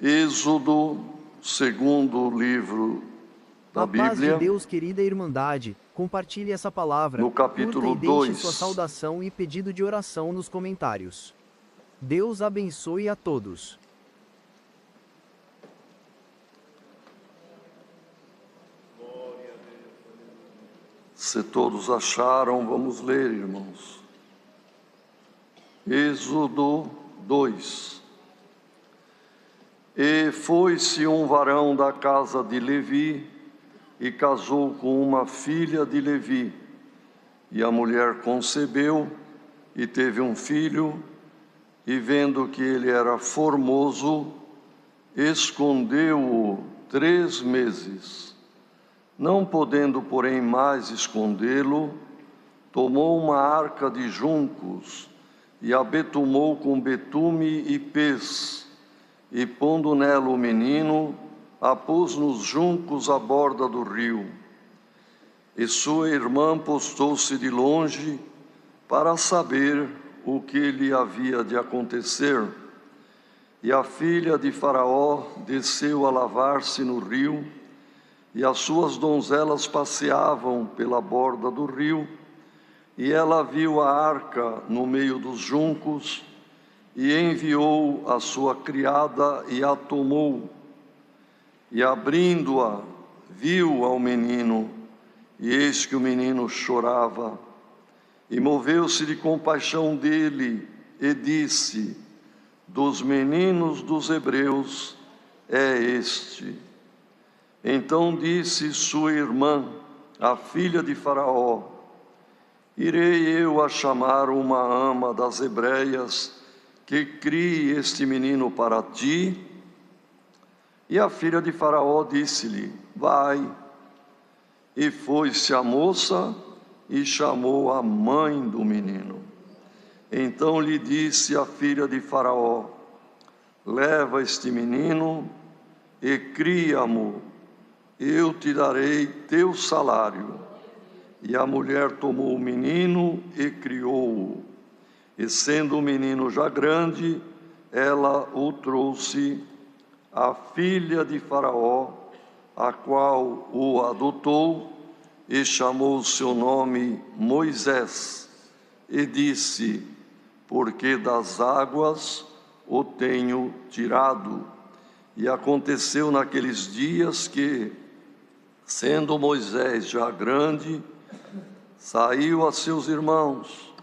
Êxodo, segundo livro da A paz de Bíblia, Deus, querida Irmandade, compartilhe essa palavra, no curta capítulo e deixe sua 2. saudação e pedido de oração nos comentários. Deus abençoe a todos. Se todos acharam, vamos ler, irmãos. Êxodo 2. E foi-se um varão da casa de Levi, e casou com uma filha de Levi. E a mulher concebeu, e teve um filho, e vendo que ele era formoso, escondeu-o 3 meses. Não podendo, porém, mais escondê-lo, tomou uma arca de juncos, e a betumou com betume e pez, e pondo nela o menino, a pôs nos juncos à borda do rio. E sua irmã postou-se de longe para saber o que lhe havia de acontecer. E a filha de Faraó desceu a lavar-se no rio, e as suas donzelas passeavam pela borda do rio, e ela viu a arca no meio dos juncos, e enviou a sua criada e a tomou. E abrindo-a, viu ao menino, e eis que o menino chorava. E moveu-se de compaixão dele, e disse: dos meninos dos hebreus é este. Então disse sua irmã, a filha de Faraó: irei eu a chamar uma ama das hebreias, que crie este menino para ti? E a filha de Faraó disse-lhe: vai. E foi-se a moça e chamou a mãe do menino. Então lhe disse a filha de Faraó: leva este menino e cria-mo, eu te darei teu salário. E a mulher tomou o menino e criou-o. E sendo o menino já grande, ela o trouxe à filha de Faraó, a qual o adotou, e chamou o seu nome Moisés, e disse: porque das águas o tenho tirado. E aconteceu naqueles dias que, sendo Moisés já grande, saiu a seus irmãos,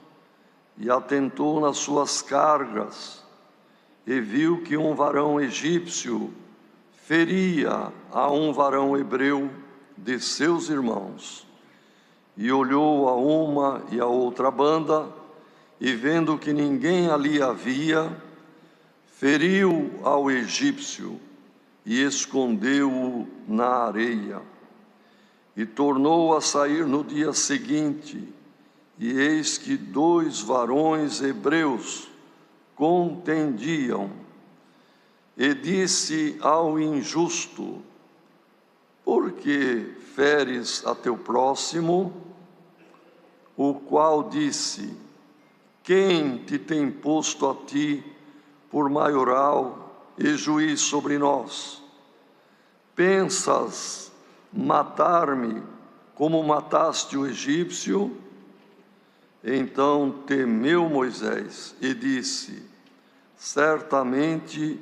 e atentou nas suas cargas, e viu que um varão egípcio feria a um varão hebreu de seus irmãos. E olhou a uma e a outra banda, e vendo que ninguém ali havia, feriu ao egípcio e escondeu-o na areia. E tornou a sair no dia seguinte, e eis que 2 varões hebreus contendiam. E disse ao injusto: por que feres a teu próximo? O qual disse: quem te tem posto a ti por maioral e juiz sobre nós? Pensas matar-me como mataste o egípcio? Então temeu Moisés e disse: certamente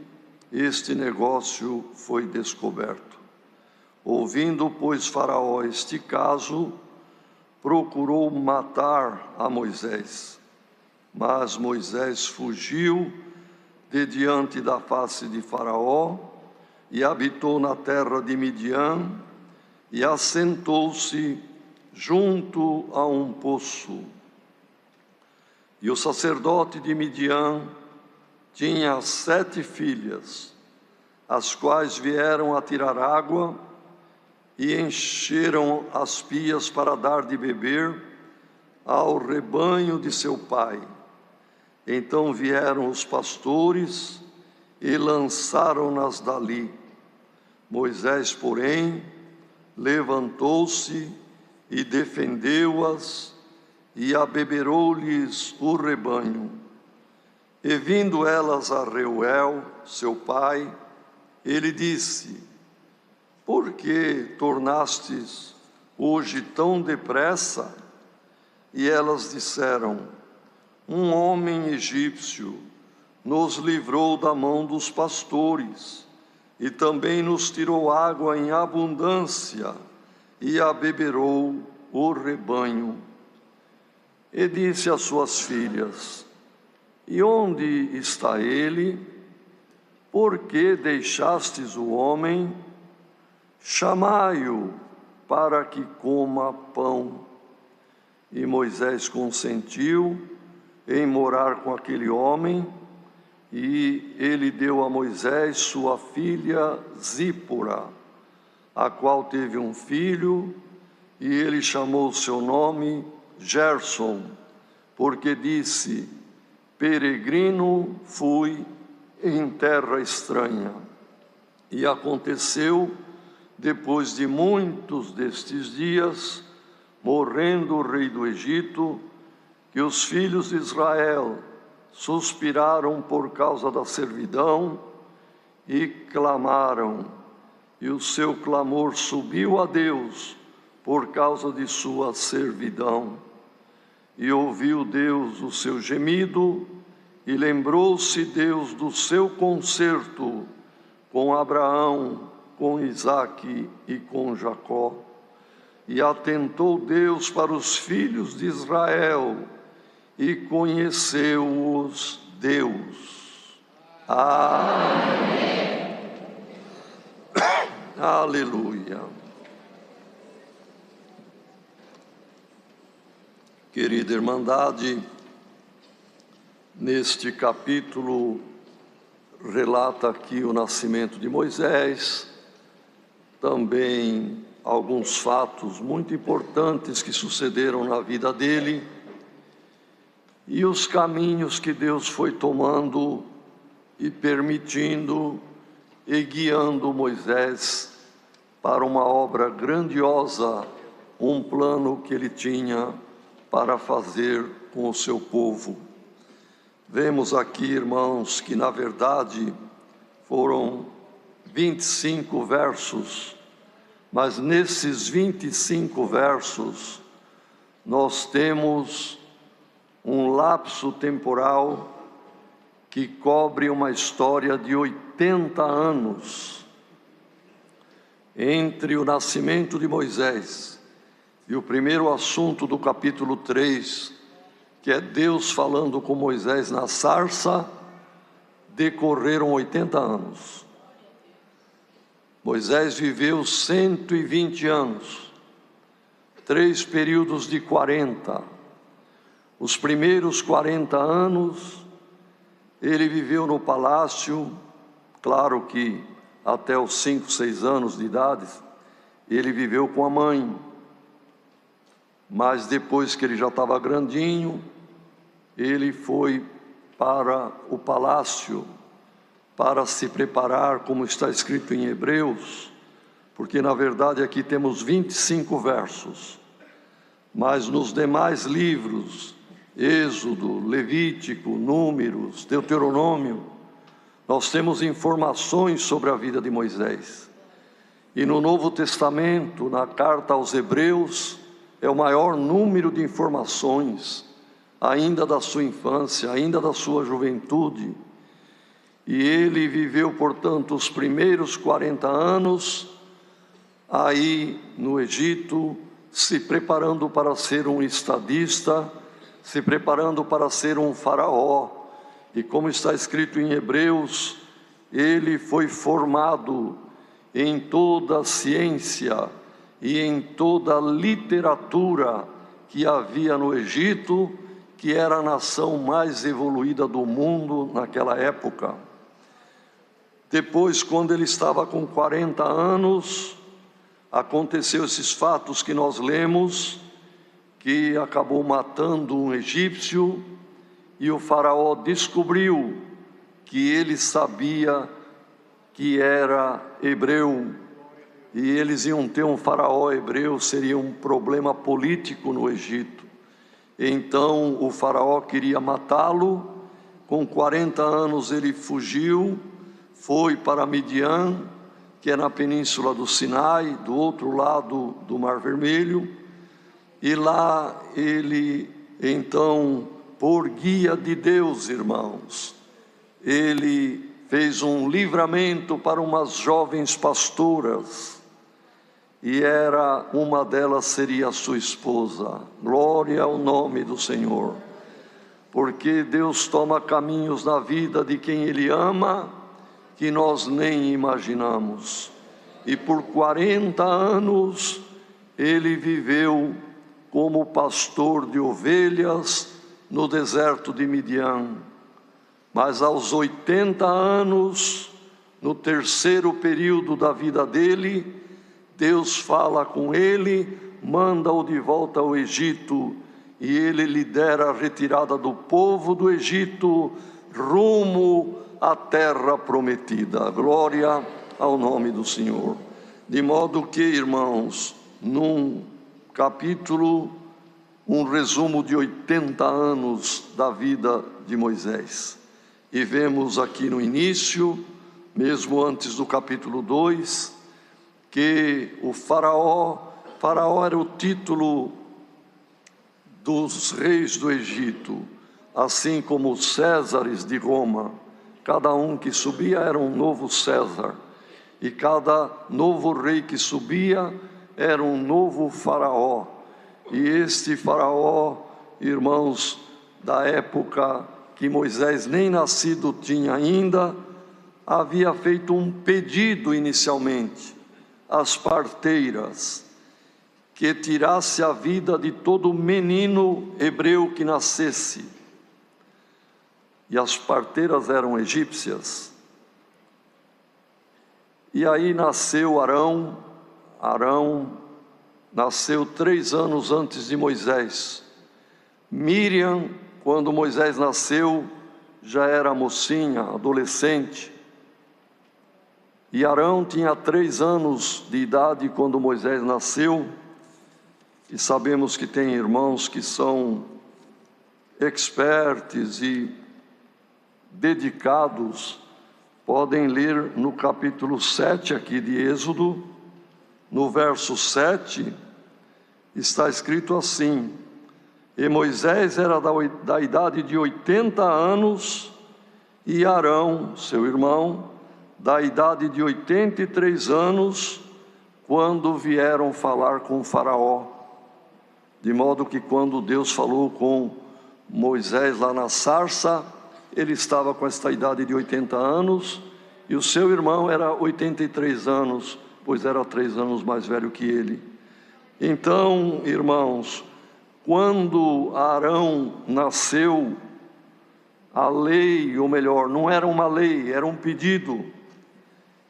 este negócio foi descoberto. Ouvindo, pois, Faraó este caso, procurou matar a Moisés. Mas Moisés fugiu de diante da face de Faraó, e habitou na terra de Midian, e assentou-se junto a um poço. E o sacerdote de Midian tinha 7 filhas, as quais vieram a tirar água, e encheram as pias para dar de beber ao rebanho de seu pai. Então vieram os pastores e lançaram-nas dali. Moisés, porém, levantou-se e defendeu-as, e abeberou-lhes o rebanho. E vindo elas a Reuel, seu pai, Ele disse: por que tornastes hoje tão depressa? E elas disseram: um homem egípcio nos livrou da mão dos pastores e também nos tirou água em abundância e abeberou o rebanho. E disse às suas filhas: e onde está ele? Por que deixastes o homem? Chamai-o para que coma pão. E Moisés consentiu em morar com aquele homem, e ele deu a Moisés sua filha Zípora, a qual teve um filho, e ele chamou seu nome Gerson, porque disse: peregrino fui em terra estranha. E aconteceu, depois de muitos destes dias, morrendo o rei do Egito, que os filhos de Israel suspiraram por causa da servidão e clamaram, e o seu clamor subiu a Deus por causa de sua servidão. E ouviu Deus o seu gemido, e lembrou-se Deus do seu concerto com Abraão, com Isaque e com Jacó. E atentou Deus para os filhos de Israel, e conheceu-os Deus. Amém. Aleluia. Querida Irmandade, neste capítulo relata aqui o nascimento de Moisés, também alguns fatos muito importantes que sucederam na vida dele e os caminhos que Deus foi tomando e permitindo e guiando Moisés para uma obra grandiosa, um plano que ele tinha para fazer com o seu povo. Vemos aqui, irmãos, que na verdade foram 25 versos, mas nesses 25 versos nós temos um lapso temporal que cobre uma história de 80 anos entre o nascimento de Moisés e o primeiro assunto do capítulo 3, que é Deus falando com Moisés na sarça, decorreram 80 anos. Moisés viveu 120 anos, 3 períodos de 40. Os primeiros 40 anos, ele viveu no palácio, claro que até os 5, 6 anos de idade, ele viveu com a mãe. Mas depois que ele já estava grandinho, ele foi para o palácio, para se preparar, como está escrito em Hebreus, porque na verdade aqui temos 25 versos, mas nos demais livros, Êxodo, Levítico, Números, Deuteronômio, nós temos informações sobre a vida de Moisés. E no Novo Testamento, na carta aos Hebreus, é o maior número de informações, ainda da sua infância, ainda da sua juventude. E ele viveu, portanto, os primeiros 40 anos aí no Egito, se preparando para ser um estadista, se preparando para ser um faraó. E como está escrito em Hebreus, ele foi formado em toda a ciência e em toda a literatura que havia no Egito, que era a nação mais evoluída do mundo naquela época. Depois, quando ele estava com 40 anos, aconteceu esses fatos que nós lemos, que acabou matando um egípcio, e o faraó descobriu que ele sabia que era hebreu, e eles iam ter um faraó hebreu, seria um problema político no Egito. Então o faraó queria matá-lo. Com 40 anos ele fugiu, foi para Midian, que é na península do Sinai, do outro lado do Mar Vermelho, e lá ele, então, por guia de Deus, irmãos, ele fez um livramento para umas jovens pastoras, e uma delas seria a sua esposa. Glória ao nome do Senhor, porque Deus toma caminhos na vida de quem Ele ama, que nós nem imaginamos. E por 40 anos, ele viveu como pastor de ovelhas no deserto de Midian. Mas aos 80 anos, no terceiro período da vida dele, Deus fala com ele, manda-o de volta ao Egito, e ele lidera a retirada do povo do Egito rumo à terra prometida. Glória ao nome do Senhor. De modo que, irmãos, num capítulo, um resumo de 80 anos da vida de Moisés. E vemos aqui no início, mesmo antes do capítulo 2, que o Faraó era o título dos reis do Egito, assim como os Césares de Roma. Cada um que subia era um novo César, e cada novo rei que subia era um novo Faraó. E este Faraó, irmãos, da época que Moisés nem nascido tinha ainda, havia feito um pedido inicialmente às parteiras, que tirasse a vida de todo menino hebreu que nascesse. E as parteiras eram egípcias. E aí nasceu Arão. Arão nasceu 3 anos antes de Moisés. Miriam, quando Moisés nasceu, já era mocinha, adolescente. E Arão tinha 3 anos de idade quando Moisés nasceu. E sabemos que tem irmãos que são expertos e dedicados. Podem ler no capítulo 7 aqui de Êxodo, no verso 7, está escrito assim: e Moisés era da idade de 80 anos, e Arão, seu irmão, da idade de 83 anos, quando vieram falar com Faraó. De modo que quando Deus falou com Moisés lá na sarça, ele estava com esta idade de 80 anos, e o seu irmão era 83 anos, pois era 3 anos mais velho que ele. Então, irmãos, quando Arão nasceu, a lei, ou melhor, não era uma lei, era um pedido.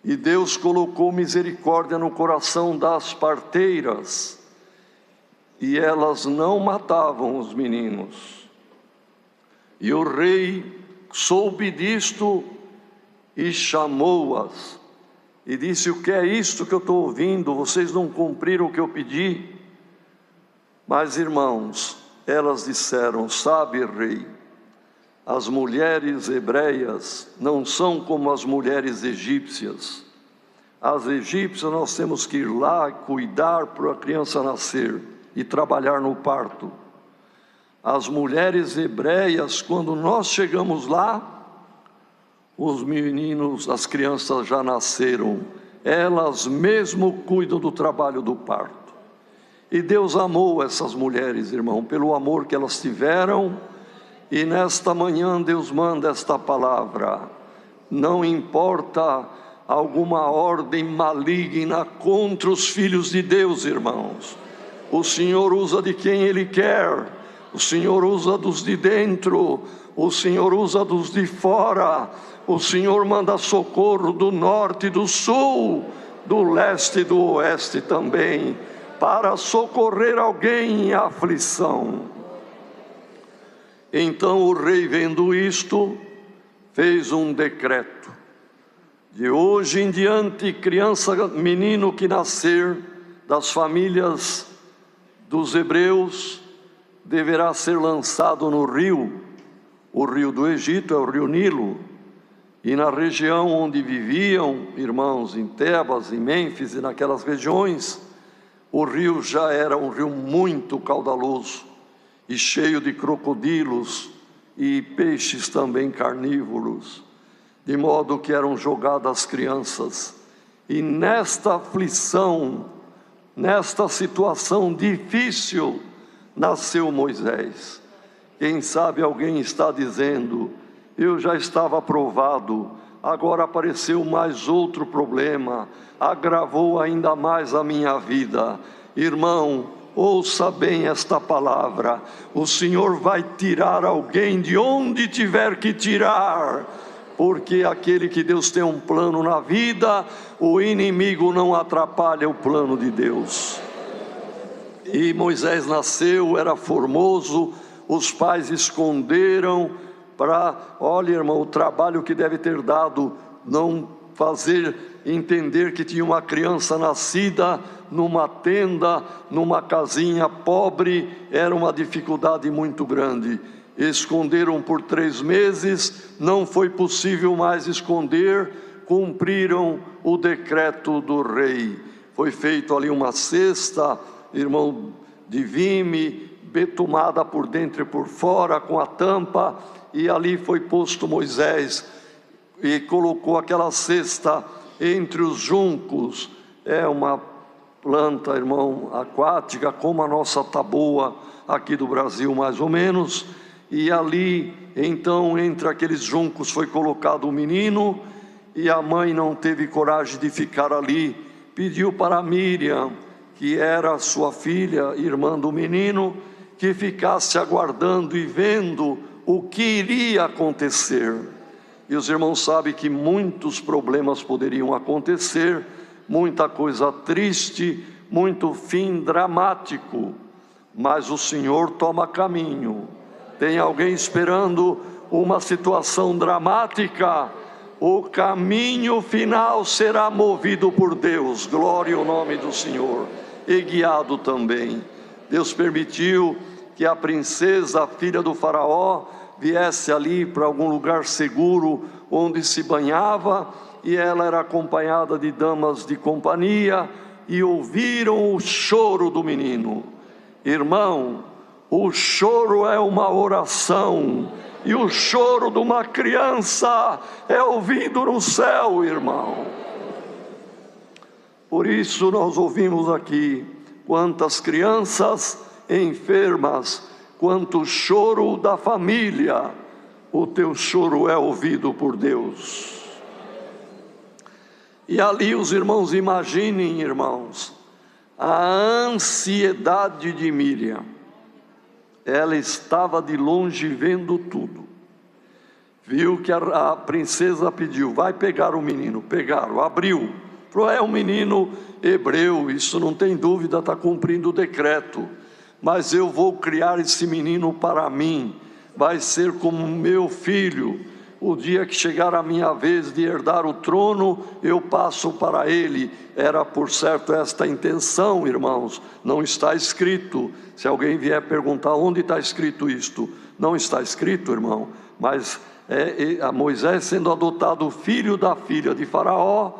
E Deus colocou misericórdia no coração das parteiras, e elas não matavam os meninos. E o rei soube disto e chamou-as, e disse: o que é isto que eu estou ouvindo? Vocês não cumpriram o que eu pedi? Mas, irmãos, elas disseram: sabe, rei, as mulheres hebreias não são como as mulheres egípcias. As egípcias nós temos que ir lá cuidar para a criança nascer e trabalhar no parto. As mulheres hebreias, quando nós chegamos lá, os meninos, as crianças já nasceram. Elas mesmo cuidam do trabalho do parto. E Deus amou essas mulheres, irmão, pelo amor que elas tiveram. E nesta manhã Deus manda esta palavra: não importa alguma ordem maligna contra os filhos de Deus, irmãos, o Senhor usa de quem Ele quer, o Senhor usa dos de dentro, o Senhor usa dos de fora, o Senhor manda socorro do norte e do sul, do leste e do oeste também, para socorrer alguém em aflição. Então o rei, vendo isto, fez um decreto: de hoje em diante, criança, menino que nascer das famílias dos hebreus, deverá ser lançado no rio. O rio do Egito é o rio Nilo, E na região onde viviam, irmãos, em Tebas, em Mênfis e naquelas regiões, o rio já era um rio muito caudaloso e cheio de crocodilos e peixes também carnívoros, de modo que eram jogadas crianças. E nesta aflição, nesta situação difícil, nasceu Moisés. Quem sabe alguém está dizendo: eu já estava aprovado, agora apareceu mais outro problema, agravou ainda mais a minha vida. Irmão, ouça bem esta palavra: o Senhor vai tirar alguém de onde tiver que tirar, porque aquele que Deus tem um plano na vida, o inimigo não atrapalha o plano de Deus. E Moisés nasceu, era formoso, os pais esconderam olha, irmão, o trabalho que deve ter dado, não fazer entender que tinha uma criança nascida numa tenda, numa casinha pobre, era uma dificuldade muito grande. Esconderam por 3 meses, não foi possível mais esconder, cumpriram o decreto do rei. Foi feito ali uma cesta, irmão, de vime, betumada por dentro e por fora, com a tampa, e ali foi posto Moisés, e colocou aquela cesta entre os juncos. É uma planta, irmão, aquática, como a nossa taboa aqui do Brasil, mais ou menos. E ali, então, entre aqueles juncos foi colocado o menino, e a mãe não teve coragem de ficar ali, pediu para Miriam, que era sua filha, irmã do menino, que ficasse aguardando e vendo o que iria acontecer. E os irmãos sabem que muitos problemas poderiam acontecer, muita coisa triste, muito fim dramático, mas o Senhor toma caminho. Tem alguém esperando uma situação dramática? O caminho final será movido por Deus, glória ao nome do Senhor, e guiado também. Deus permitiu que a princesa, a filha do faraó, viesse ali para algum lugar seguro, onde se banhava, e ela era acompanhada de damas de companhia, e ouviram o choro do menino. Irmão, o choro é uma oração, e o choro de uma criança é ouvido no céu, irmão. Por isso nós ouvimos aqui quantas crianças enfermas, quanto choro da família, o teu choro é ouvido por Deus. E ali os irmãos, imaginem, irmãos, a ansiedade de Miriam. Ela estava de longe vendo tudo, viu que a princesa pediu: vai pegar o menino. Pegaram, abriu, falou: é um menino hebreu, isso não tem dúvida, está cumprindo o decreto, mas eu vou criar esse menino para mim, vai ser como meu filho. O dia que chegar a minha vez de herdar o trono, eu passo para ele. Era por certo esta a intenção, irmãos, não está escrito. Se alguém vier perguntar onde está escrito isto, não está escrito, irmão, mas a Moisés sendo adotado filho da filha de Faraó,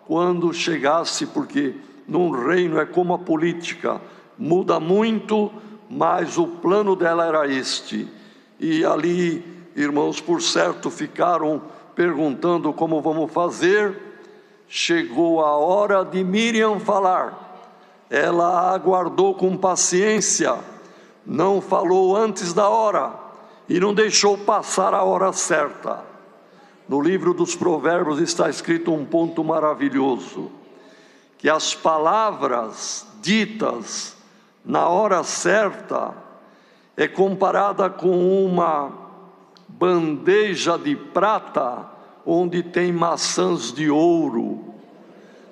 quando chegasse, porque num reino é como a política, muda muito, mas o plano dela era este. E ali, irmãos, por certo ficaram perguntando como vamos fazer. Chegou a hora de Miriam falar. Ela aguardou com paciência, não falou antes da hora e não deixou passar a hora certa. No livro dos Provérbios está escrito um ponto maravilhoso, que as palavras ditas na hora certa é comparada com uma bandeja de prata onde tem maçãs de ouro.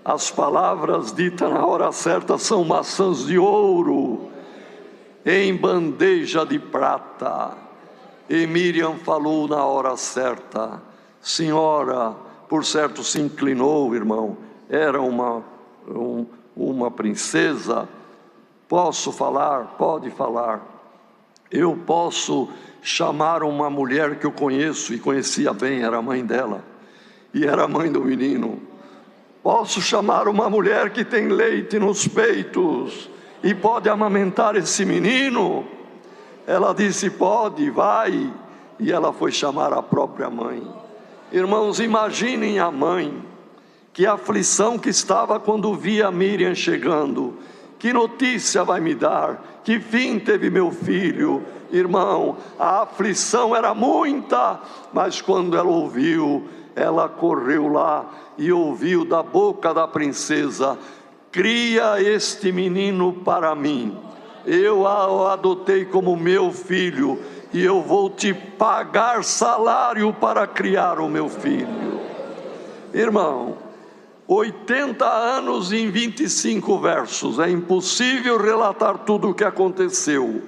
As palavras ditas na hora certa são maçãs de ouro em bandeja de prata. E Miriam falou na hora certa. Senhora, por certo se inclinou, irmão, era uma princesa. Posso falar? Pode falar. Eu posso chamar uma mulher que eu conheço e conhecia bem, era a mãe dela. e era a mãe do menino: posso chamar uma mulher que tem leite nos peitos e pode amamentar esse menino? Ela disse: pode, vai. E ela foi chamar a própria mãe. Irmãos, imaginem a mãe, que aflição que estava quando via Miriam chegando. Que notícia vai me dar? Que fim teve meu filho? Irmão, a aflição era muita, mas quando ela ouviu, ela correu lá e ouviu da boca da princesa: cria este menino para mim, eu o adotei como meu filho, e eu vou te pagar salário para criar o meu filho. Irmão, 80 anos em 25 versos, é impossível relatar tudo o que aconteceu,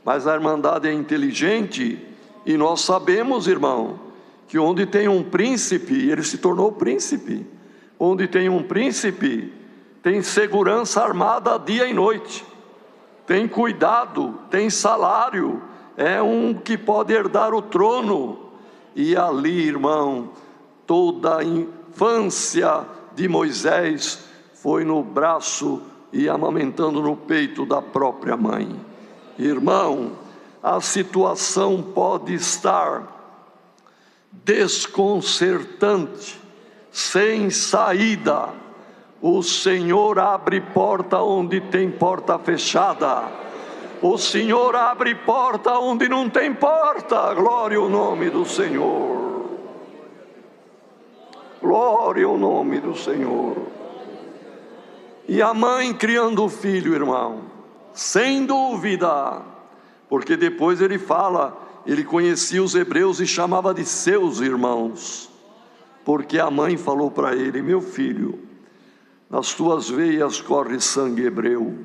mas a Irmandade é inteligente, e nós sabemos, irmão, que onde tem um príncipe, ele se tornou príncipe, onde tem um príncipe, tem segurança armada dia e noite, tem cuidado, tem salário, é um que pode herdar o trono. E ali, irmão, toda a infância de Moisés foi no braço e amamentando no peito da própria mãe. Irmão, a situação pode estar desconcertante, sem saída. O Senhor abre porta onde tem porta fechada. O Senhor abre porta onde não tem porta. Glória ao nome do Senhor. Glória ao nome do Senhor. E a mãe criando o filho, irmão, sem dúvida, porque depois ele fala, ele conhecia os hebreus e chamava de seus irmãos, porque a mãe falou para ele: meu filho, nas tuas veias corre sangue hebreu.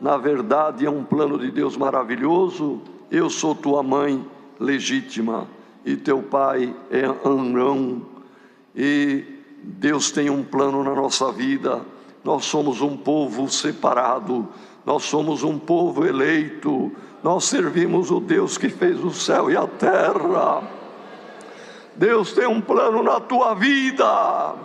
Na verdade é um plano de Deus maravilhoso. Eu sou tua mãe legítima e teu pai é Arão. E Deus tem um plano na nossa vida. Nós somos um povo separado, nós somos um povo eleito, nós servimos o Deus que fez o céu e a terra. Deus tem um plano na tua vida.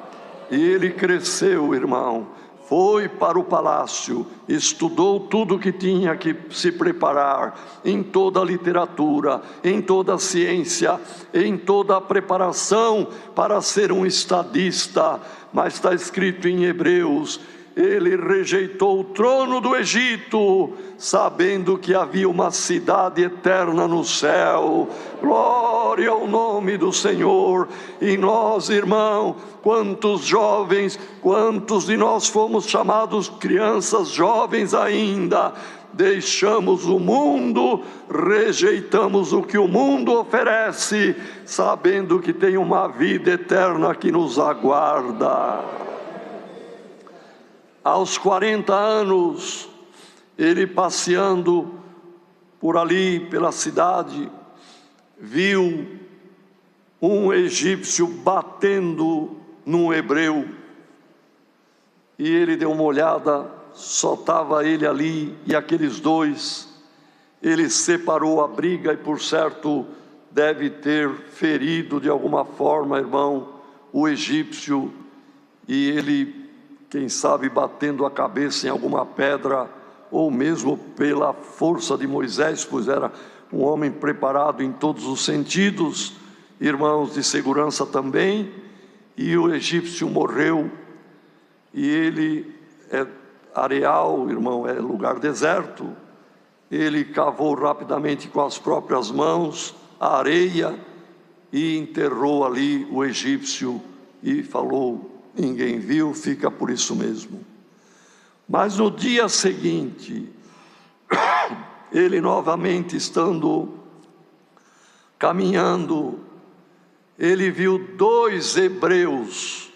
E ele cresceu, irmão, foi para o palácio, estudou tudo que tinha que se preparar, em toda a literatura, em toda a ciência, em toda a preparação para ser um estadista. Mas está escrito em Hebreus: ele rejeitou o trono do Egito, sabendo que havia uma cidade eterna no céu. Glória ao nome do Senhor. E nós, irmão, quantos jovens, quantos de nós fomos chamados crianças, jovens ainda, deixamos o mundo, rejeitamos o que o mundo oferece, sabendo que tem uma vida eterna que nos aguarda. Aos 40 anos, ele passeando por ali, pela cidade, viu um egípcio batendo num hebreu, e ele deu uma olhada, só estava ele ali e aqueles dois. Ele separou a briga e, por certo, deve ter ferido de alguma forma, irmão, o egípcio, e ele, quem sabe, batendo a cabeça em alguma pedra, ou mesmo pela força de Moisés, pois era um homem preparado em todos os sentidos, irmãos, de segurança também. E o egípcio morreu, e ele é areal, irmão, é lugar deserto. Ele cavou rapidamente com as próprias mãos a areia e enterrou ali o egípcio e falou: ninguém viu, fica por isso mesmo. Mas no dia seguinte, ele novamente estando caminhando, ele viu dois hebreus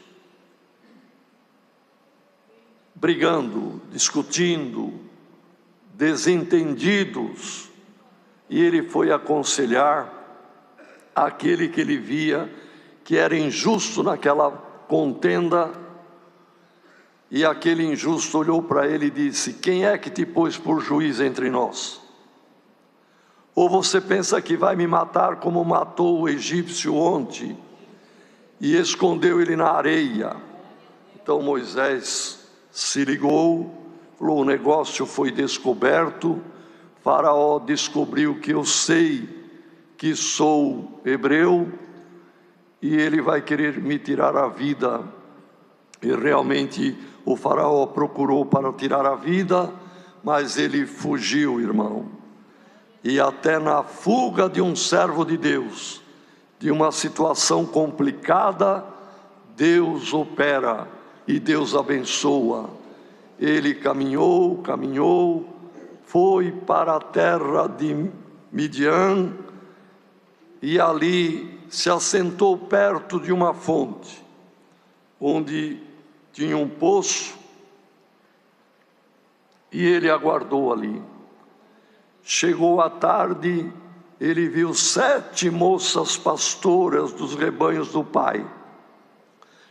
brigando, discutindo, desentendidos, e ele foi aconselhar aquele que ele via que era injusto naquela contenda. E aquele injusto olhou para ele e disse: quem é que te pôs por juiz entre nós? Ou você pensa que vai me matar como matou o egípcio ontem? e escondeu ele na areia. Então Moisés se ligou, falou: o negócio foi descoberto. Faraó descobriu que eu sei que sou hebreu e ele vai querer me tirar a vida. E realmente o faraó procurou para tirar a vida, mas ele fugiu, irmão. E até na fuga de um servo de Deus, de uma situação complicada, Deus opera e Deus abençoa. Ele caminhou, foi para a terra de Midian e ali se assentou perto de uma fonte, onde tinha um poço, e ele aguardou ali. Chegou a tarde, ele viu 7 moças pastoras dos rebanhos do pai,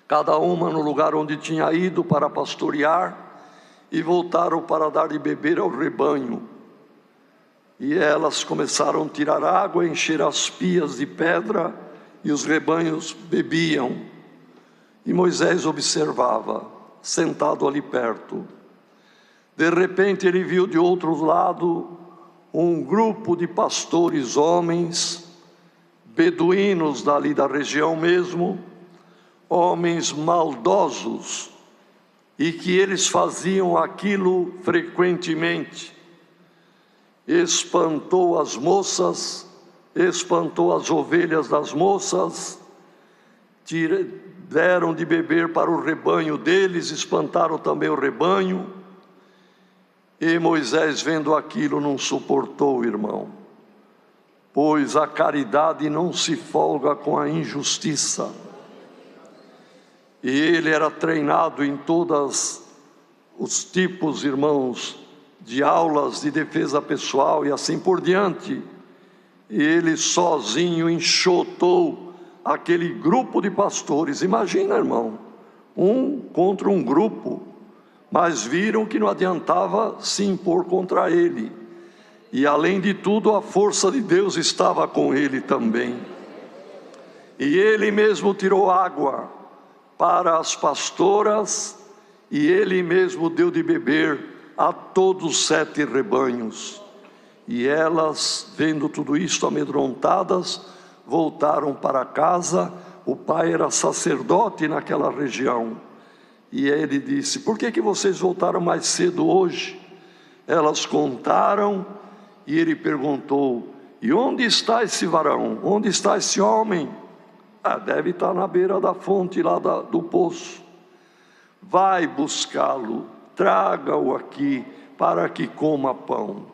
cada uma no lugar onde tinha ido para pastorear, e voltaram para dar de beber ao rebanho. E elas começaram a tirar água, encher as pias de pedra, e os rebanhos bebiam. E Moisés observava, sentado ali perto. De repente ele viu de outro lado um grupo de pastores homens, beduínos dali da região mesmo, homens maldosos, e que eles faziam aquilo frequentemente. Espantou as moças, espantou as ovelhas das moças, deram de beber para o rebanho deles, espantaram também o rebanho. E Moisés, vendo aquilo, não suportou, irmão, pois a caridade não se folga com a injustiça. E ele era treinado em todos os tipos, irmãos, de aulas de defesa pessoal e assim por diante. E ele sozinho enxotou aquele grupo de pastores. Imagina, irmão, um contra um grupo, mas viram que não adiantava se impor contra ele. E além de tudo, a força de Deus estava com ele também. E ele mesmo tirou água para as pastoras, e ele mesmo deu de beber a todos os 7 rebanhos. E elas, vendo tudo isto, amedrontadas, voltaram para casa. O pai era sacerdote naquela região. E ele disse: por que vocês voltaram mais cedo hoje? Elas contaram, e ele perguntou: e onde está esse varão? Onde está esse homem? Deve estar na beira da fonte lá do poço. Vai buscá-lo, traga-o aqui para que coma pão.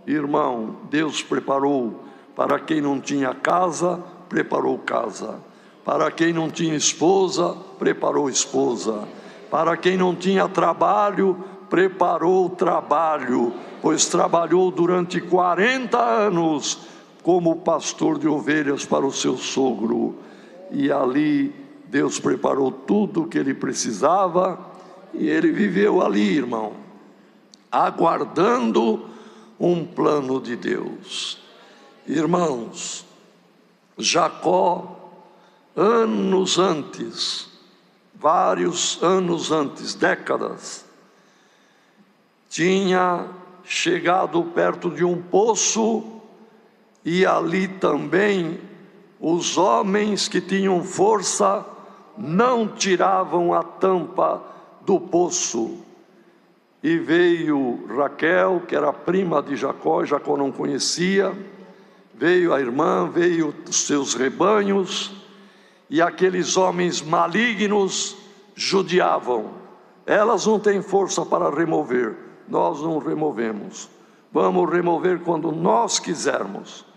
Irmão, Deus preparou para quem não tinha casa, preparou casa. Para quem não tinha esposa, preparou esposa. Para quem não tinha trabalho, preparou trabalho, pois trabalhou durante 40 anos como pastor de ovelhas para o seu sogro. E ali Deus preparou tudo o que ele precisava, e ele viveu ali, irmão, aguardando um plano de Deus. Irmãos, Jacó, anos antes, vários anos antes, décadas, tinha chegado perto de um poço, e ali também os homens que tinham força não tiravam a tampa do poço. E veio Raquel, que era prima de Jacó, Jacó não conhecia, veio a irmã, veio os seus rebanhos, e aqueles homens malignos judiavam. Elas não têm força para remover, nós não removemos, vamos remover quando nós quisermos.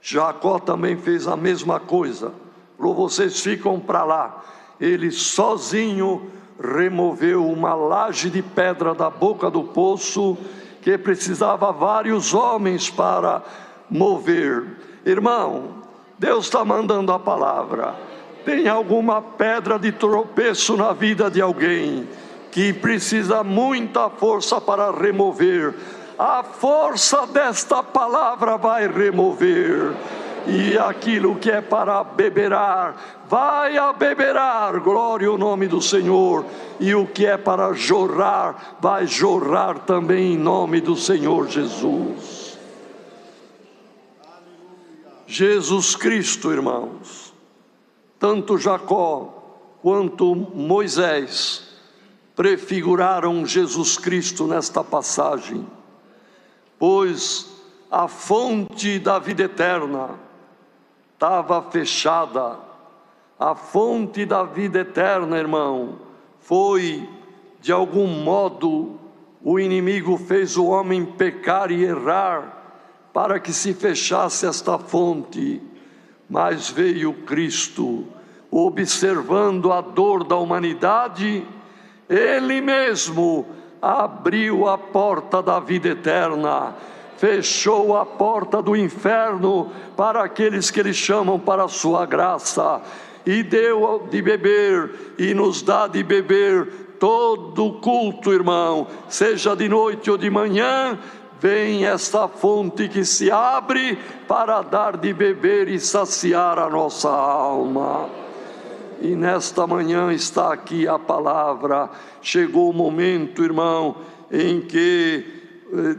Jacó também fez a mesma coisa, falou: vocês ficam para lá. Ele sozinho removeu uma laje de pedra da boca do poço, que precisava vários homens para mover. Irmão, Deus está mandando a palavra. Tem alguma pedra de tropeço na vida de alguém que precisa muita força para remover? A força desta palavra vai remover. e aquilo que é para beberar, vai a beberar, glória ao nome do Senhor, e o que é para jorrar, vai jorrar também em nome do Senhor Jesus. Jesus Cristo, irmãos, tanto Jacó quanto Moisés prefiguraram Jesus Cristo nesta passagem, pois a fonte da vida eterna estava fechada. A fonte da vida eterna, irmão, foi, de algum modo, o inimigo fez o homem pecar e errar, para que se fechasse esta fonte, mas veio Cristo, observando a dor da humanidade, Ele mesmo abriu a porta da vida eterna, fechou a porta do inferno para aqueles que Ele chamam para a sua graça, e deu de beber, e nos dá de beber todo culto, irmão, seja de noite ou de manhã. Vem esta fonte que se abre para dar de beber e saciar a nossa alma. E nesta manhã está aqui a palavra. Chegou o momento, irmão, em que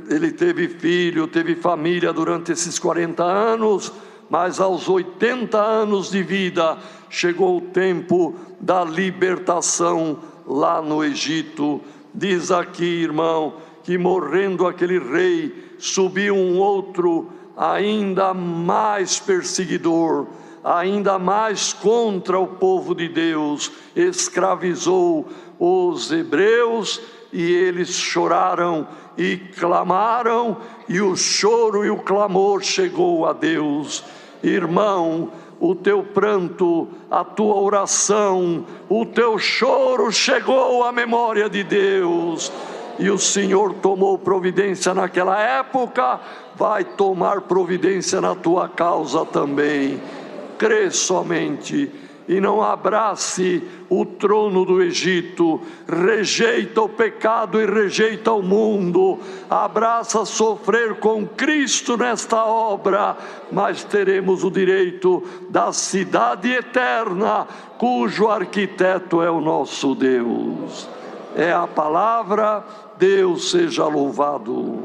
ele teve filho, teve família durante esses 40 anos, mas aos 80 anos de vida, chegou o tempo da libertação lá no Egito. Diz aqui, irmão, que morrendo aquele rei, subiu um outro ainda mais perseguidor, ainda mais contra o povo de Deus, escravizou os hebreus, e eles choraram e clamaram, e o choro e o clamor chegou a Deus. Irmão, o teu pranto, a tua oração, o teu choro chegou à memória de Deus, e o Senhor tomou providência naquela época, vai tomar providência na tua causa também. Crê somente, e não abrace o trono do Egito, rejeita o pecado e rejeita o mundo, abraça sofrer com Cristo nesta obra, mas teremos o direito da cidade eterna, cujo arquiteto é o nosso Deus. É a palavra. Deus seja louvado.